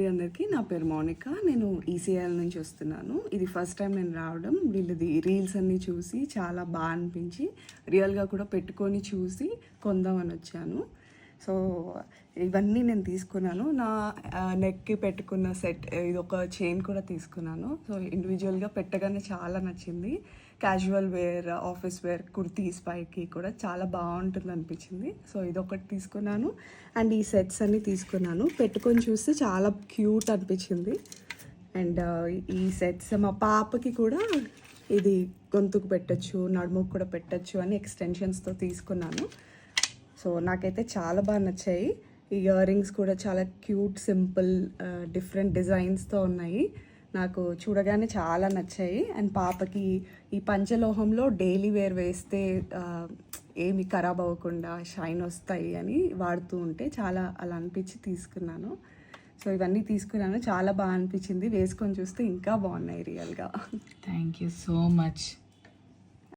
అండి అందరికీ. నా పేరు మౌనిక. నేను ఈసీఐఎల్ నుంచి వస్తున్నాను. ఇది ఫస్ట్ టైం నేను రావడం. వీళ్ళది రీల్స్ అన్నీ చూసి చాలా బాగా అనిపించి రియల్గా కూడా పెట్టుకొని చూసి కొందామని వచ్చాను. సో ఇవన్నీ నేను తీసుకున్నాను. నా నెక్కి పెట్టుకున్న సెట్, ఇది ఒక చైన్ కూడా తీసుకున్నాను. సో ఇండివిజువల్గా పెట్టగానే చాలా నచ్చింది. Casual wear, office wear, kurtis పైకి కూడా చాలా బాగుంటుంది అనిపించింది. సో ఇదొకటి తీసుకున్నాను. అండ్ ఈ సెట్స్ అన్నీ తీసుకున్నాను. పెట్టుకొని చూస్తే చాలా క్యూట్ అనిపించింది. అండ్ ఈ సెట్స్ మా పాపకి కూడా ఇది గొంతుకు పెట్టచ్చు, నడుముకు కూడా పెట్టచ్చు అని ఎక్స్టెన్షన్స్తో తీసుకున్నాను. సో నాకైతే చాలా బాగా నచ్చాయి. ఈ ఇయర్ రింగ్స్ కూడా చాలా క్యూట్, సింపుల్, డిఫరెంట్ డిజైన్స్తో ఉన్నాయి. నాకు చూడగానే చాలా నచ్చాయి. అండ్ పాపకి ఈ పంచలోహంలో డైలీ వేర్ వేస్తే ఏమి ఖరాబ్ అవ్వకుండా షైన్ వస్తాయి అని వాడుతూ ఉంటే చాలా అలా అనిపించి తీసుకున్నాను. సో ఇవన్నీ తీసుకున్నాను. చాలా బాగా అనిపించింది. వేసుకొని చూస్తే ఇంకా బాగున్నాయి రియల్గా. Thank you so much.